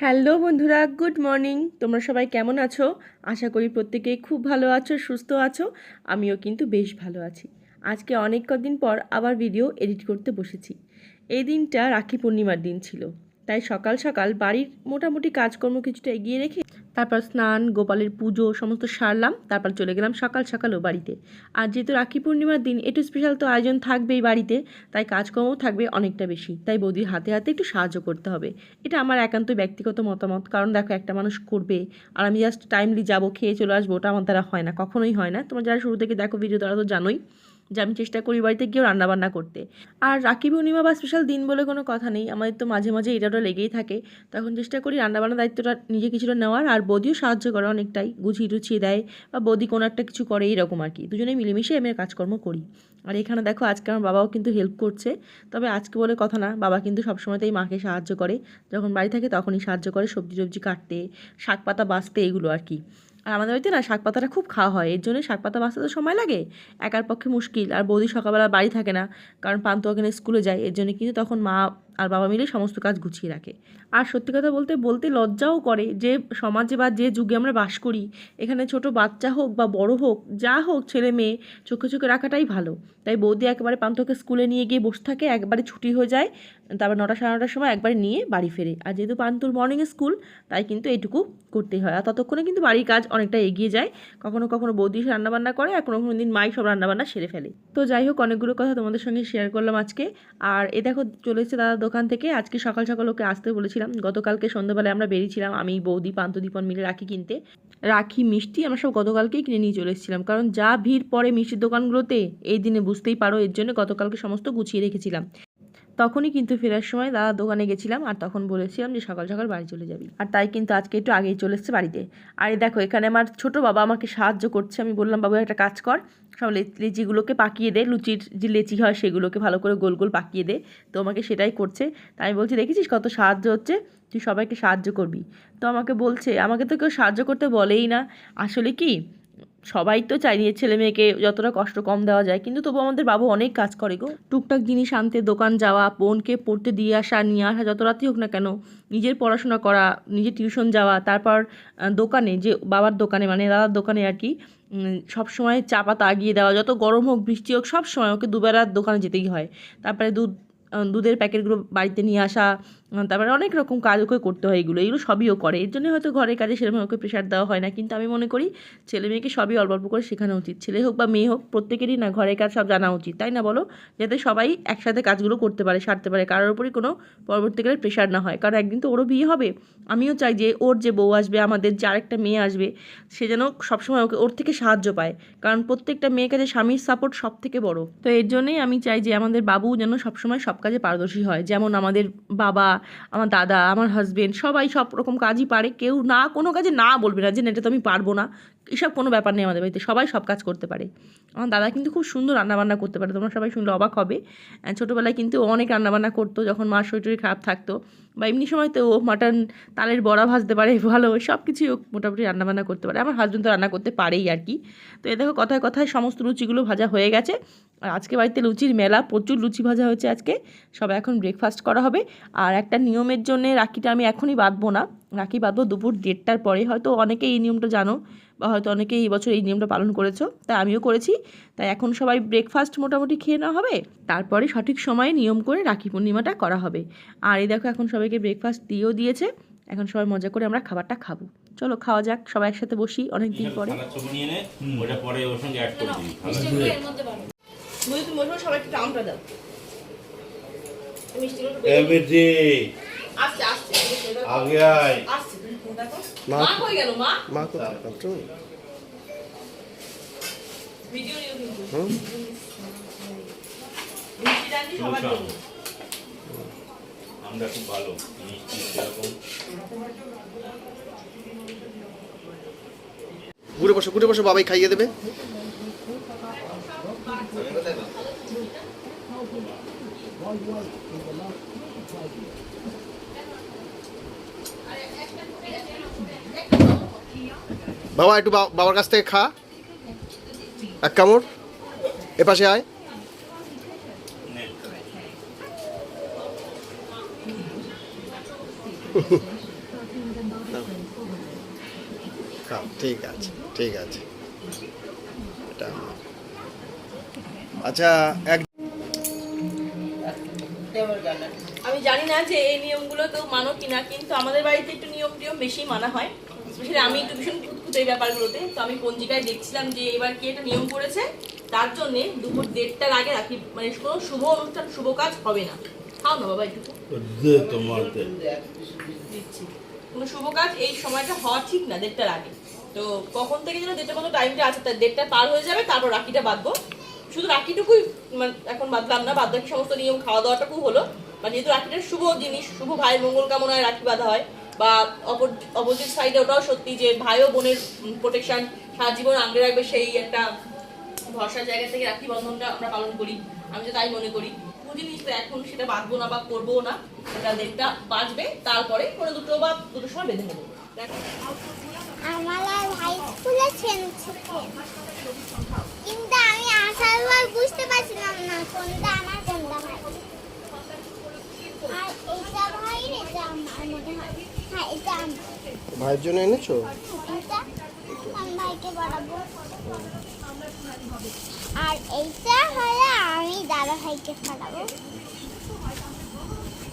Hello বন্ধুরা, good morning. তোমরা সবাই কেমন আছো? আশা করি প্রত্যেকেই খুব ভালো আছো, সুস্থ আছো। আমিও কিন্তু বেশ ভালো আছি। আজকে অনেক কদিন পর আবার ভিডিও এডিট করতে বসেছি। এই দিনটা রাখি পূর্ণিমার দিন ছিল, তাই সকাল সকাল বাড়ির মোটামুটি কাজকর্ম কিছুটা এগিয়ে রেখে তারপর স্নান, গোপালের পুজো সমস্ত সারলাম। তারপর চলে গেলাম সকাল সকালও বাড়িতে। আর যেহেতু রাখি পূর্ণিমার দিন একটু স্পেশাল তো আয়োজন থাকবেই বাড়িতে, তাই কাজকর্মও থাকবে অনেকটা বেশি। তাই বৌদির হাতে হাতে একটু সাহায্য করতে হবে। এটা আমার একান্ত ব্যক্তিগত মতামত, কারণ দেখো একটা মানুষ করবে আর আমি জাস্ট টাইমলি যাবো, খেয়ে চলে আসবো, ওটা আমার দ্বারা হয় না, কখনোই হয় না। তোমরা যারা শুরু থেকে দেখো ভিডিও, তারা তো জানোই যে আমি চেষ্টা করি বাড়িতে গিয়েও রান্নাবান্না করতে। আর রাখি পূর্ণিমা বা স্পেশাল দিন বলে কোনো কথা নেই, আমাদের তো মাঝে মাঝে এটা ওটা লেগেই থাকে। তখন চেষ্টা করি রান্নাবান্নার দায়িত্বটা নিজে কিছুটা নেওয়ার, আর বৌদিও সাহায্য করে অনেকটাই, গুছিয়ে টুছিয়ে দেয় বা বৌদি কোনো একটা কিছু করে, এইরকম আর কি। দুজনেই মিলেমিশে আমি কাজকর্ম করি। আর এখানে দেখো আজকে আমার বাবাও কিন্তু হেল্প করছে। তবে আজকে বলে কথা না, বাবা কিন্তু সবসময়তেই মাকে সাহায্য করে, যখন বাড়ি থাকে তখনই সাহায্য করে সবজি টবজি কাটতে, শাক পাতা বাছতে, এগুলো আর কি। আর আমাদের বাড়িতে না শাক পাতাটা খুব খাওয়া হয়, এর জন্য শাক পাতা বাছতে তো সময় লাগে, একার পক্ষে মুশকিল। আর বৌদি সকালবেলা বাড়ি থাকে না, কারণ পান্তু ওখানে স্কুলে যায়, এর জন্য কিন্তু তখন মা আর বাবা মিলে সমস্ত কাজ গুছিয়ে রাখে। আর সত্যি কথা বলতে বলতে লজ্জাও করে যে সমাজে বা যে যুগে আমরা বাস করি, এখানে ছোট বাচ্চা হোক বা বড় হোক, যা হোক, ছেলে মেয়ে চোখে চোখে রাখাটাই ভালো। তাই বৌদি একেবারে পান্থকে স্কুলে নিয়ে গিয়ে বসে থাকে, একবারে ছুটি হয়ে যায়, তারপর 9টা সাড়ে 9টার সময় একবারে নিয়ে বাড়ি ফেরে। আর যেহেতু পান্তুর মর্নিং স্কুল, তাই কিন্তু এইটুকু করতেই হয়। আর ততক্ষণে কিন্তু বাড়ির কাজ অনেকটা এগিয়ে যায়। কখনো কখনো বৌদি রান্নাবান্না করে, আর কোনো কোনো দিন মাই সব রান্নাবান্না সেরে ফেলে। তো যাই হোক, অনেকগুলো কথা তোমাদের সঙ্গে শেয়ার করলাম আজকে। আর এ দেখো চলে এসেছে দাদার দোকান থেকে। আজকে সকাল সকাল ওকে আসতে বলেছিলাম, গতকালকে সন্ধ্যাবেলায় আমরা বেরিয়েছিলাম, আমি, বৌদি, পান্তু, দীপন মিলে রাখি কিনতে। রাখি, মিষ্টি আমরা সব গতকালকেই কিনে নিয়ে চলে এসেছিলাম, কারণ যা ভিড় পড়ে মিষ্টির দোকানগুলোতে এই দিনে, বুঝতেই পারো। এর জন্য গতকালকে সমস্ত গুছিয়ে রেখেছিলাম। তখনই কিন্তু ফেরার সময় দাদার দোকানে গেছিলাম, আর তখন বলেছিলাম যে সকাল সকাল বাড়ি চলে যাবি, আর তাই কিন্তু আজকে একটু আগেই চলে এসেছে বাড়িতে। আর এই দেখো এখানে আমার ছোট বাবা আমাকে সাহায্য করছে। আমি বললাম, বাবু একটা কাজ কর, সব লেচিগুলোকে পাকিয়ে দে, লুচির যে লেচি হয় সেগুলোকে ভালো করে গোল গোল পাকিয়ে দে। তো আমাকে সেটাই করছে। তাই আমি বলছি, দেখেছিস কত সাহায্য হচ্ছে, তুই সবাইকে সাহায্য করবি। তো আমাকে বলছে, আমাকে তো কেউ সাহায্য করতে বলেই না। আসলে কি, সবাই তো চাই নিজের ছেলে মেয়েকে যতটা কষ্ট কম দেওয়া যায়, কিন্তু তবু আমাদের বাবু অনেক কাজ করে গো। টুকটাক জিনিস আনতে, দোকান যাওয়া, বোনকে পড়তে দিয়ে আসা, নিয়ে আসা, যত রাতই হোক না কেন, নিজের পড়াশোনা করা, নিজের টিউশন যাওয়া, তারপর দোকানে, যে বাবার দোকানে মানে দাদার দোকানে আর কি, সব সময় চা পাতা আগিয়ে দেওয়া, যত গরম হোক বৃষ্টি হোক সব সময় ওকে দুবেলা দোকানে যেতেই হয়। তারপরে দুধের প্যাকেটগুলো বাড়িতে নিয়ে আসা, তারপরে অনেক রকম কাজ ওকে করতে হয়। এগুলো সবই ও করে, এর জন্য হয়তো ঘরের কাজে সেরকম ওকে প্রেশার দেওয়া হয় না। কিন্তু আমি মনে করি ছেলে মেয়েকে সবই অল্প অল্প করে শেখানো উচিত, ছেলে হোক বা মেয়ে হোক, প্রত্যেকেরই না ঘরের কাজ সব জানা উচিত, তাই না বলো? যাতে সবাই একসাথে কাজগুলো করতে পারে, সারতে পারে, কারোর উপরই কোনো পরবর্তীকালে প্রেশার না হয়। কারণ একদিন তো ওরও বিয়ে হবে। আমিও চাই যে ওর যে বউ আসবে, আমাদের যে আরেকটা মেয়ে আসবে, সে যেন সবসময় ওর থেকে সাহায্য পায়। কারণ প্রত্যেকটা মেয়ের কাছে স্বামীর সাপোর্ট সব থেকে বড়। তো এর জন্যই আমি চাই যে আমাদের বাবু যেন সবসময় সব কাজে পারদর্শী হয়। যেমন আমাদের বাবা, আমার দাদা, আমার হাজবেন্ড, সবাই সব রকম কাজই পারে। কেউ না কোনো কাজে না বলবে না যে এটা তো আমি পারবো না, এসব কোনো ব্যাপার নেই। আমাদের বাড়িতে সবাই সব কাজ করতে পারে। আমার দাদা কিন্তু খুব সুন্দর রান্নাবান্না করতে পারে, তোমরা সবাই শুনলে অবাক হবে। ছোটোবেলায় কিন্তু অনেক রান্নাবান্না করতো, যখন মার শরীর খারাপ থাকতো বা এমনি সময় তো ও মাটন, তালের বড়া ভাজতে পারে ভালো, সব কিছুই ও মোটামুটি রান্নাবান্না করতে পারে। আমার হাজবেন্ড তো রান্না করতে পারেই আর কি। তো এ দেখো কথায় কথায় সমস্ত লুচিগুলো ভাজা হয়ে গেছে। আর আজকে বাড়িতে লুচির মেলা, প্রচুর লুচি ভাজা হয়েছে আজকে। সবাই এখন ব্রেকফাস্ট করা হবে। আর একটা নিয়মের জন্য রাখিটা আমি এখনই বাঁধবো না, রাখি বাঁধবো দুপুর 1টার পরে। হয়তো অনেকেই এই নিয়মটা জানো, বা হয়তো অনেকেই এই বছর এই নিয়মটা পালন করেছো, তাই আমিও করেছি। তাই এখন সবাই ব্রেকফাস্ট মোটামুটি খেয়ে নেওয়া হবে, তারপরে সঠিক সময়ে নিয়ম করে রাখি পূর্ণিমাটা করা হবে। আর এই দেখো এখন সবাইকে ব্রেকফাস্ট দিয়েও দিয়েছে, এখন সবাই মজা করে আমরা খাবারটা খাবো। চলো খাওয়া যাক, সবাই একসাথে বসি অনেকদিন পরে। সবাইকে টাউনটা দাও, আস্তে আস্তে আগে আয়, আস্তে। মা কই গেল? মা কোথায়? কন্ট্রোল ভিডিও নিও কিন্তু মিষ্টি ডান্ডি সবার জন্য। আমরা খুব ভালো মিষ্টি এরকম। ঘুরে বসো, বাবাই খাইয়ে দেবে। বাবা একটু বাবার কাছ থেকে খা, এক কামড়। এপাশে আয়। খাও, ঠিক আছে ঠিক আছে। এটা আচ্ছা, এক আমি জানি না যে এই নিয়মগুলো কেউ মানো কিনা, কিন্তু আমাদের বাড়িতে একটু নিয়ম টিয়ম বেশি মানা হয়। স্পেশালি আমি একটু ভীষণ খুঁতখুঁতে এই ব্যাপারগুলোতে। তো আমি পঞ্জিকায় দেখছিলাম যে এবার কি একটা নিয়ম করেছে, তার জন্য দুপুর 1:30টার আগে রাখি মানে কোনো শুভ অনুষ্ঠান শুভ কাজ হবে না। খাও না বাবা একটু দিচ্ছি। কোনো শুভ কাজ এই সময়টা হওয়া ঠিক না 1:30টার আগে। তো কখন থেকে যেন 1:30টার মতো টাইমটা আছে, তার 1:30টা পার হয়ে যাবে, তারপর রাখিটা বাঁধবো। শুধু রাখিটুকুই মানে এখন বাঁধলাম না, বাদ বাকি সমস্ত নিয়ম খাওয়া দাওয়াটুকু হলো। মানে যেহেতু রাখিটা শুভ জিনিস, শুভ ভাইয়ের মঙ্গল কামনায় রাখি বাঁধা হয়, বা অপোজিট সাইডে ওটাও সত্যি যে ভাই ও বোনের প্রোটেকশন সারা জীবন আঁকড়ে রাখবে, সেই একটা ভরসার জায়গা থেকে রাখি বন্ধনটা আমরা পালন করি। আমি তো তাই মনে করি জিনিস, তো এখন সেটা বাঁধবো না বা করবো না, সেটা 1:30টা বাজবে, তারপরে কোনো দুটো বা দুটোর সময় বেঁধে নেবো। আমার ভাই খুলেছেন কিন্তু আমি আসার পর বুঝতে পারছিলাম না কোনটা আমার কোনটা ভাই। আর এটা ভাই এটা আমার মনে হয়। হ্যাঁ এটা আমার। ভাইয়ের জন্য এনেছো? এটা আমি ভাইকে পড়াবো। আর এইটা হলো আমি দাদা ভাইকে পড়াবো।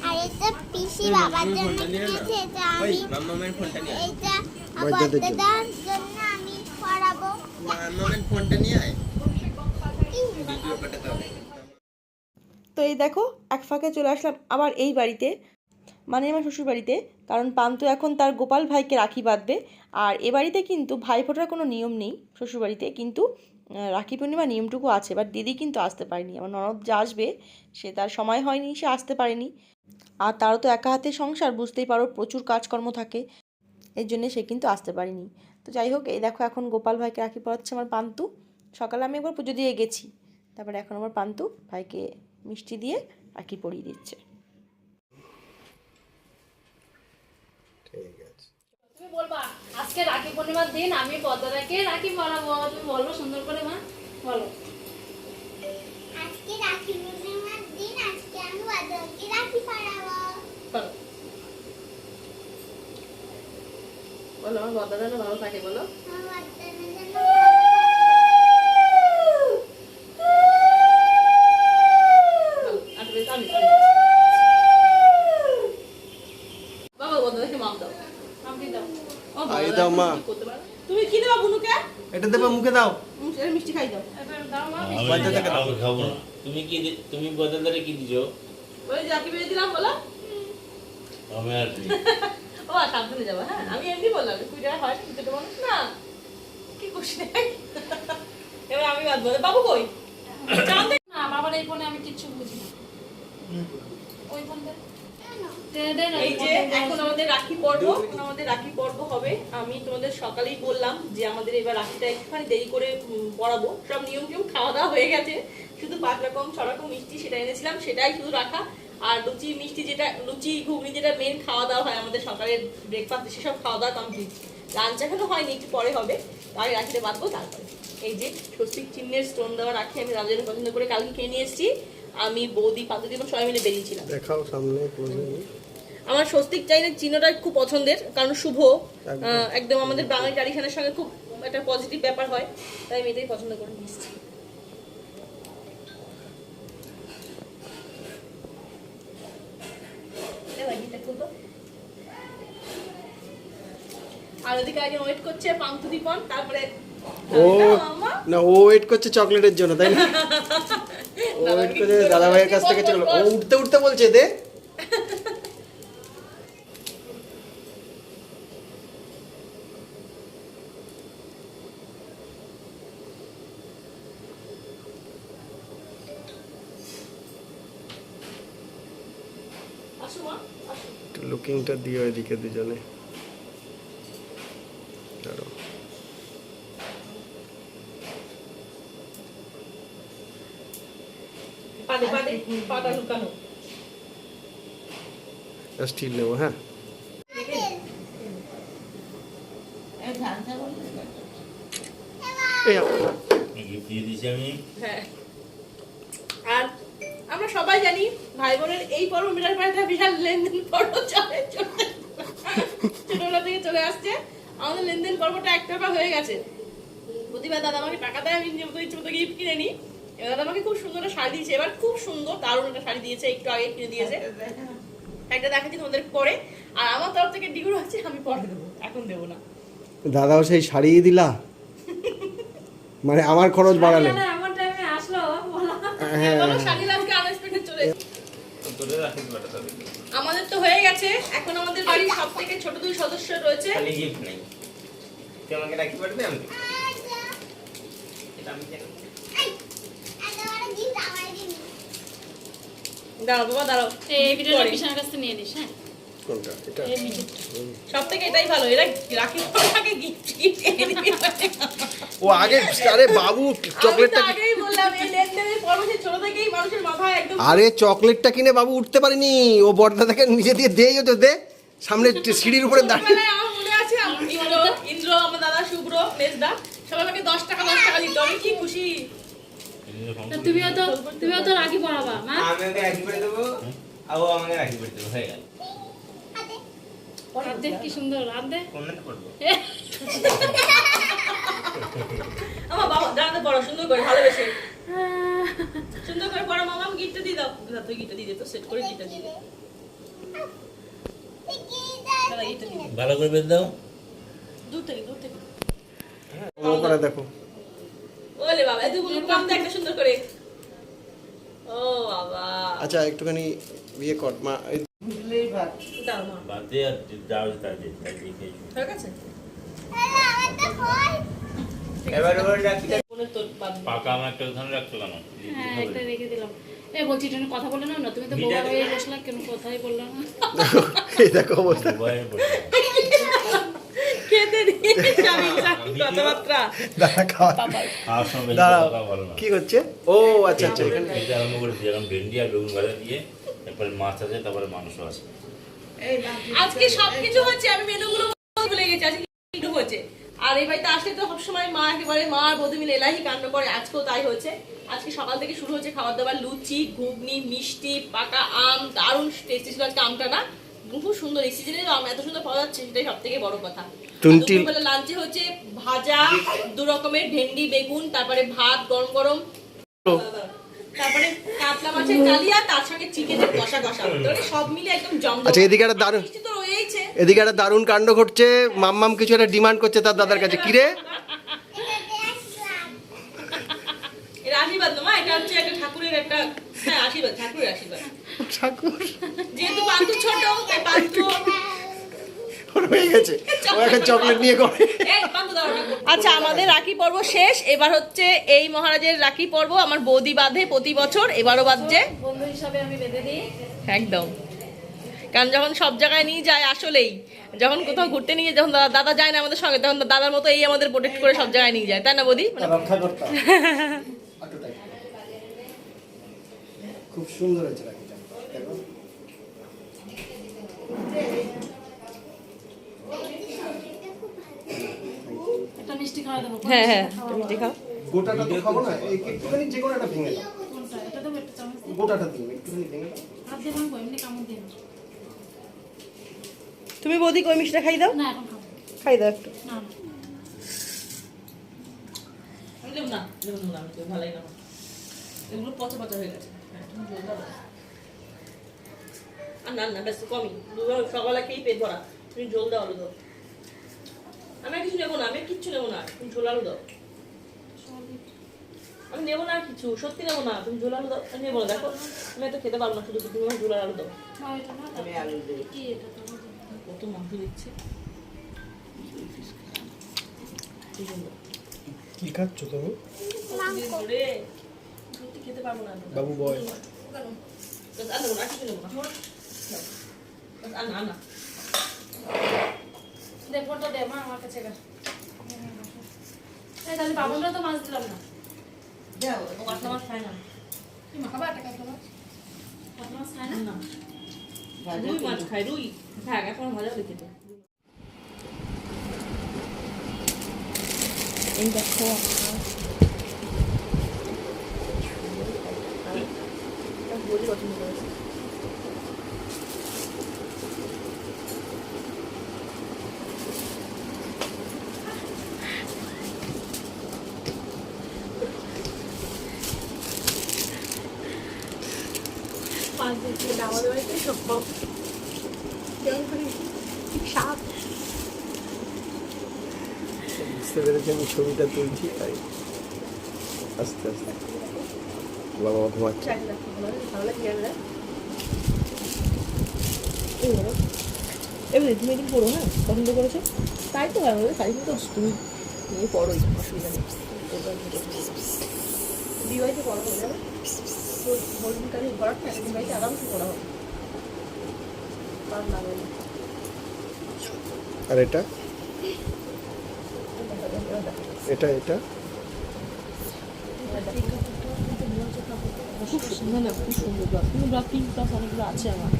আর এটা পিসি বাবার জন্য কিনেছে, এটা আমি এটা আবার দাদার জন্য আমি পড়াবো। তো এই দেখো এক ফাঁকে চলে আসলাম আবার এই বাড়িতে, মানে আমার শ্বশুর বাড়িতে। কারণ পান্তু এখন তার গোপাল ভাইকে রাখি বাঁধবে। আর এ বাড়িতে কিন্তু ভাই ফোটার কোনো নিয়ম নেই শ্বশুর বাড়িতে, কিন্তু রাখি পূর্ণিমা নিয়মটুকু আছে। বাট দিদি কিন্তু আসতে পারেনি, আমার ননদ যা আসবে সে তার সময় হয়নি, সে আসতে পারেনি। আর তারও তো একা হাতে সংসার, বুঝতেই পারো প্রচুর কাজকর্ম থাকে, এর জন্যে সে কিন্তু আসতে পারেনি। তো যাই হোক, এই দেখো এখন গোপাল ভাইকে রাখি পরাচ্ছে আমার পান্তু। সকালে আমি একবার পুজো দিয়ে গেছি, তারপরে এখন আমার পান্তু ভাইকে মিষ্টি দিয়ে রাখি পরিয়ে দিচ্ছে। ঠিক আছে। তুমি বলবা আজকে রাখি পূর্ণিমার দিন আমি পদ্মাদাকে রাখি পরাবো, তুমি বলবো সুন্দর করে মা, বলো। আজকে রাখি পূর্ণিমার দিন, আজকে আমি দাদাকে রাখি পরাবো। বলো আমার বদ্দা যেন ভালো থাকে, বলো। আমার দাদা যেন বাবা বদ্দাকে মাম দাও, আমি দাও। আই দাও মা। তুমি কি দেবা বুনুকে? এটা দেবে, মুখে দাও। এর মিষ্টি খাই দাও। এবার দাও মা। আমি খাবো না। তুমি বদলদারে কি দিছো? ওই যে রাখি বেঁধে দিলাম, বলো। আমি আর কি। ও সাবধানে যাবো, হ্যাঁ আমি এমনি বললাম তুই যারা হয় দুটো মানুষ না কি করছিস। এবার আমি বাঁধবো। বাবু কই? চাঁদ দেখ না বাবার এই ফোনে আমি কিচ্ছু বুঝি না। ওই ফোনটা এই যে এখন আমাদের রাখি পর্ব, এখন আমাদের রাখি পর্ব হবে। আমি তোমাদের সকালেই বললাম যে আমাদের এবার রাখিটা একটুখানি দেরি করে পড়াবো। সব নিয়ম টিয়ম খাওয়া দাওয়া হয়ে গেছে, শুধু 5 রকম 6 রকম মিষ্টি সেটা এনেছিলাম, সেটাই শুধু রাখা। আর লুচি মিষ্টি, যেটা লুচি ঘুগনি যেটা মেন খাওয়া দাওয়া হয় আমাদের সকালের ব্রেকফাস্ট, সেসব খাওয়া দাওয়া কমপ্লিট। লাঞ্চ এখনো হয়নি, একটু পরে হবে। তাই রাখিটা বাঁধবো। তারপরে এই যে স্বস্তিক চিহ্নের স্টোন দেওয়া রাখি আমি রাজের পছন্দ করে কালকে কিনে নিয়ে এসেছি। আমি বৌদি পান্তু দিব সবাই মিলে বেরিয়েছিলাম। দেখাও সামনে। আমার স্বস্তিক চাইনের চিহ্নটা খুব পছন্দের, কারণ শুভ, একদম আমাদের বাঙালি ট্র্যাডিশনের সঙ্গে খুব একটা পজিটিভ ব্যাপার হয়, তাই আমি এটাই পছন্দ করে নিয়েছি। আর ওদিকে আগে ওয়েট করছে পান্তু দীপন, তারপরে ও না, ও ওয়েট করছে চকলেটের জন্য, তাই না? ও ওয়েট করছে দাদা ভাইয়ের কাছ থেকে চকলেট। ও উঠতে উঠতে বলছে দে। আসো মা, আসো। লুকিংটা দিও এদিকে দুজনে। পাদে পাদে পাটা লুকানো। স্টিল নেবো, হ্যাঁ। গিফট দিয়ে দিছি আমি। হ্যাঁ, আর আমরা সবাই জানি ভাই বোনের এই পর্ব মেটার পরে একটা বিশাল লেনদেন পর্ব চলে, ছোটবেলা থেকে চলে আসছে। আমাদের লেনদেন পর্বটা একটা হয়ে গেছে। প্রতিবার দাদা আমাকে টাকা দেয়, আমি নিজের মতো ইচ্ছে মতো গিফট কিনে নিই। এবার দাদা আমাকে খুব সুন্দর একটা শাড়ি দিয়েছে, এবার খুব সুন্দর দারুণ একটা শাড়ি দিয়েছে, একটু আগে কিনে দিয়েছে। একটা দেখাচ্ছি তোমাদের পরে। আর আমার তরফ থেকে ডিগুর আছে, আমি পরে দেবো, এখন দেবো না। দাদাও সেই শাড়ি দিলা, মানে আমার খরচ বাড়ালে। এমন টাইমে আসলো বলা। হ্যাঁ বলো, শাড়ি আজকে আনএক্সপেক্টেড চলে এসেছে। তোরে রাখি বাটা তাদের আমাদের তো হয়ে গেছে, এখন আমাদের বাড়ির সব থেকে ছোট 2 সদস্য রয়েছে। খালি গিফট নেই তুই আমাকে রাখি বাটা দে আমি এটা আমি কেন দাঁড়াও বাবা, দাঁড়াও। এই ভিডিওটা বিশাল কাছ থেকে নিয়ে নিস, হ্যাঁ? কোনটা এটা? এই মিঠিটা। সব থেকে এটাই ভালো, এরা রাখি পড়াকে গিফট এনে দিবে। ও আগে, আরে বাবু আমি চকলেটটা তো আগেই বললাম, এই লেনদেনের পর্ব সে ছোট থেকেই মানুষের মাথায় একদম। আরে চকলেটটা কিনে বাবু উঠতে পারিনি, ও বড়দাদাকে নিজে দিয়ে দেই, তো দে সামনে সিঁড়ির উপরে দাঁড়িয়ে। ছোটবেলায় আমার মনে আছে, ইন্দ্র, আমার দাদা শুভ্র, মেজদা সবাই আমাকে 10 টাকা দিত, আমি কি খুশি। তা তুমিও তো রাখি পরাবা, মা। আমি ওকে রাখি বাটা দেবো আর ও আমাকে রাখি বাটা দেবো, হয়ে গেল। দেখ কি সুন্দর, আর দে। কোনটা করবো আমার বাবা দাঁড়াতে বড় সুন্দর করে ভালোবেসে সুন্দর করে পড়া। মামা, আমি গিফটটা দিয়ে দাও। দাদা তুই গিফটটা দিয়ে দে, তো সেট করে গিফটটা দিয়ে দে। দাদা গিফটটা দিয়ে দে। ভালো করে বেঁধে দাও। দূর থেকে ও করে দেখো। ওলে বাবা, তুই বলবি কম দে একটা সুন্দর করে। ও বাবা, আচ্ছা একটুখানি বিয়ে কর মা, এই দাও মা। বাদে আর দাও তাই দেখে হয়ে গেছে? এবার ওর রাখিটা মনে তোর বাদ দে। পাকা আমার একটা ওখানে রাখছো কেন হ্যাঁ, একটা রেখে দিলাম। এই বলছি, এটা কথা বলে নাও না, তুমি তো বোবা হয়ে বসলা, কেন কথাই বললা না? এই দেখো অবস্থা। মোবাইল বসে খেতে দিয়ে স্বামী কথাবার্তা। দাদা খাওয়া, আর সময় দাঁড়াও কথা বলো না কি হচ্ছে? ও আচ্ছা আচ্ছা, এখানে খেতে আরম্ভ করে দিলাম ভেন্ডি আর বেগুন ভাজা দিয়ে, তারপরে মাছ আছে, তারপরে মাংস আছে। আজকে সবকিছু হচ্ছে, আমি মেনুগুলো ভুলে গেছি, আজকে কিন্তু হচ্ছে। আর এই বাড়িতে আসলে তো সবসময় মা একেবারে মা আর বৌদি মিলে এলাহি কাণ্ড করে, আজকেও তাই হয়েছে। আজকে সকাল থেকে শুরু হচ্ছে খাবার দাবার, লুচি, ঘুগনি, মিষ্টি, পাকা আম, দারুণ টেস্টি ছিল আজকে আমটা না, খুব সুন্দর। এই সিজনে আম এত সুন্দর পাওয়া যাচ্ছে, সেটাই সব থেকে বড় কথা। দুপুরবেলা লাঞ্চে হচ্ছে ভাজা, 2 রকমের ভেন্ডি বেগুন, তারপরে ভাত গরম গরম, তারপরে কাতলা মাছের কালিয়া, তার সঙ্গে চিকেনের কষা কষা, মানে সব মিলে একদম জমজমাট। আচ্ছা, এদিকে একটা দারুণ, মিষ্টি তো রয়েইছে। এদিকে একটা দারুণ কাণ্ড ঘটছে। মাম্মাম কিছু একটা ডিমান্ড করছে তার দাদার কাছে। কি রে? এটা আশীর্বাদ না মা, এটা হচ্ছে একটা ঠাকুরের একটা, হ্যাঁ আশীর্বাদ, ঠাকুরের আশীর্বাদ। ঠাকুর যেহেতু পান্তু ছোট, তাই পান্তু ওর হয়ে গেছে, ও এখন চকলেট নিয়ে করে। আচ্ছা, আমাদের রাখি পর্ব শেষ। এবার হচ্ছে এই মহারাজের রাখি পর্ব। আমার বৌদি বাঁধে প্রতি বছর, এবারও বাঁধছে। বন্ধু হিসাবে আমি বেঁধে দিই। একদম, কারণ যখন সব জায়গায় নিয়ে যায়, আসলেই যখন কোথাও ঘুরতে নিয়ে, যখন দাদা যায় না আমাদের সঙ্গে, তখন দাদার মতো এই আমাদের প্রোটেক্ট করে সব জায়গায় নিয়ে যায়, তাই না বৌদি? রক্ষা করতাম। খুব সুন্দর হয়েছে রাখিটা, দেখো। একটা মিষ্টি খাওয়া দেবো। হ্যাঁ হ্যাঁ, তুমি দেখাও। গোটাটা তো খাবো না, একটুখানি যে কোনো একটা ভেঙে দাও। কোনটা? এটা দেবো একটা চামচ দিয়ে। গোটাটা দিন, একটুখানি ভেঙে দাও। হাত দিয়ে ভাঙবো, এমনি কামড় দিয়ে না। তুমি বৌদি কই মিষ্টিটা খাই দাও, না, এখন খাবো খাই দাও একটু। না, না। ভালোই না, এগুলো পচা পচা হয়ে গেছে। আর না না, বেশ কমই, সকালে খেয়েই পেট ভরা। তুমি ঝোল দাও, আলু দাও। আমি আর কিছু নেবো না, আমি আর কিচ্ছু নেবো না, তুমি ঝোল আলু দাও। আমি নেবো না আর কিছু, সত্যি নেবো না, তুমি ঝোল আলু দাও। আমি নেবো না, দেখো আমি এত খেতে পারবো না, শুধু তুমি আমার ঝোল আর আলু দাও। না, এটা না, আমি আলু দিই। কি এটা? কত মাংস দিচ্ছে, কি খাচ্ছ তুমি? কতদিন ধরে সত্যি খেতে পারবো না। বাবু বয়। কেন আর নেবো না, আর কিছু নেবো না। আর না না, দে ফোনটা দে, মা আমার কাছে রাখ। এই তাহলে বাবুনরা তো মাছ দিলাম না। ও কাতলা মাছ খায় না। তুমি খাবা একটা কাতলা মাছ? কাতলা মাছ খায় না? না, রুই মাছ খায়, রুই। থাক, এখন মজা হলে খেতে। এই দেখো বলি পছন্দ করেছে। আমাদের বাড়িতে সম্ভব কেমন করে সাপ বুঝতে পেরেছি আমি ছবিটা তুলছি তাই আস্তে আস্তে বাবা ঘুমাচ্ছে চাকরি রাখতে ভালো লাগে খেয়াল রাখ এবারে তুমি এদিন পড়ো না পছন্দ করেছো তাই তো হয় আমাদের তাই কিন্তু তুমি নিয়ে পড়োই অসুবিধা নেই দিওয়াইতে পড়া হয়ে যাবে তো হলদিন কাজে ঘর না একদিন বাড়িতে আরামসে পড়া হবে কার লাগে না আর এটা এটা এটা খুব সুন্দর না খুব সুন্দর ব্লগ কিন্তু ব্লগ পিঙ্ক প্লাস অনেকগুলো আছে আমার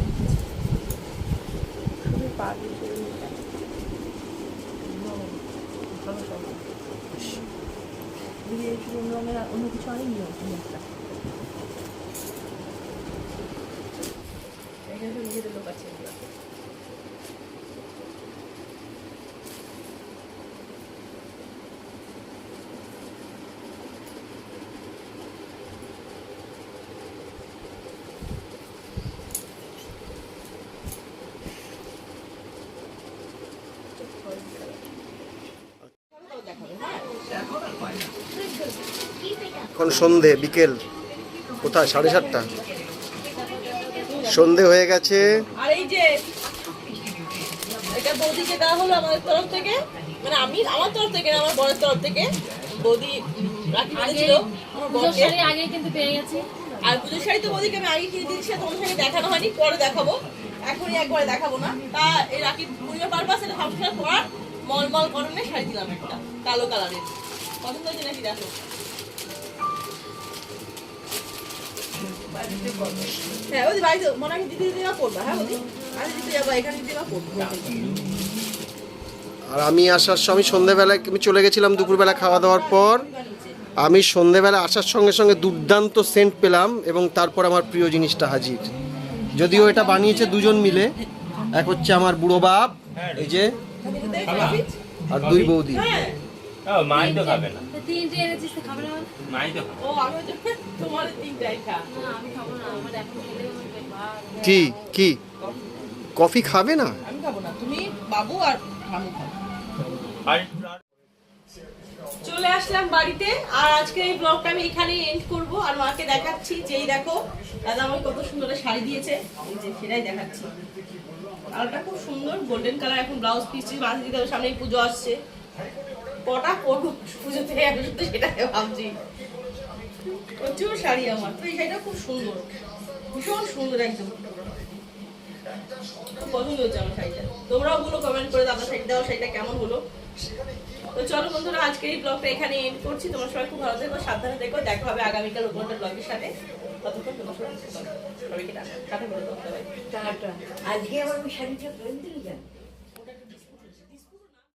শুধু পা দিয়ে ভালো সব দিয়ে একটু অন্য রঙের অন্য কিছু আনেনি একটা এখানে তো নিজেদের লোক আছে এগুলো এখন সন্ধে বিকেল কোথায় 7:30 সন্ধে হয়ে গেছে আর এই যে এটা বৌদিকে দেওয়া হলো আমাদের তরফ থেকে মানে আমি আমার তরফ থেকে না আমার বরের তরফ থেকে বৌদি রাখি বাঁধেছিল আমার পুজোর বরকে শাড়ি আগে কিন্তু পেয়ে গেছি আর পুজোর শাড়ি তো বৌদিকে আমি আগে কিনে দিয়েছি তোমার সঙ্গে দেখানো হয়নি পরে দেখাবো এখনই একবারে দেখাবো না তা এই রাখি পূর্ণিমা পারপাস এটা সবসময় পরার মলমল গরমে শাড়ি দিলাম একটা কালো কালারের পছন্দ হয়েছে নাকি দেখো হ্যাঁ ওই বাড়িতে মনে হয় দিদিমা পড়বা হ্যাঁ বৌদি আজ দিতে যাবো এখানে দিদিমা পড়বো আর আমি আসার সময় সন্ধেবেলায় আমি চলে গেছিলাম দুপুরবেলা খাওয়া দাওয়ার পর আমি সন্ধেবেলা আসার সঙ্গে সঙ্গে দুর্দান্ত সেন্ট পেলাম এবং তারপর আমার প্রিয় জিনিসটা হাজির যদিও এটা বানিয়েছে দুজন মিলে এক হচ্ছে আমার বুড়ো বাপ এই যে আর দুই বৌদি মাই তো খাবে না তো তিনটে এনেছিস তো খাবে না বল? মাই তো খাবে ও আমি তো তোমার তিনটাই খা না আমি খাবো না আমার এখন খেলে আমার পেট ভার কি কি কফি খাবে না আমি খাবো না তুমি বাবু আর মামু খাও আর চলে আসলাম বাড়িতে আর আজকে এই ব্লগটা আমি এখানে এন্ড করব আর মাকে দেখাচ্ছি যেই দেখো দাদা আমাকে কত সুন্দর একটা শাড়ি দিয়েছে এই যে সেটাই দেখাচ্ছি কালারটা খুব সুন্দর গোল্ডেন কালার এখন ব্লাউজ পিস বাঁধে দিতে হবে সামনে পুজো আসছে কটা করবো পুজোতে আমি শুধু সেটাই ভাবছি প্রচুর শাড়ি আমার তো এই শাড়িটা খুব সুন্দর ভীষণ সুন্দর একদম খুব পছন্দ হচ্ছে আমার শাড়িটা তোমরাও বলো কমেন্ট করে দাদা শাড়ি দাও শাড়িটা কেমন হলো তো চলো বন্ধুরা আজকে এই ব্লগটা এখানে এন্ড করছি তোমরা সবাই খুব ভালো থেকো সাবধানে থেকো দেখা হবে আগামীকাল অন্য একটা ব্লগের সাথে ততক্ষণ তোমার সবাইকে টাটা বলে দাও সবাই টাটা আজকে আমার ওই শাড়িটা পরে দিলি কেন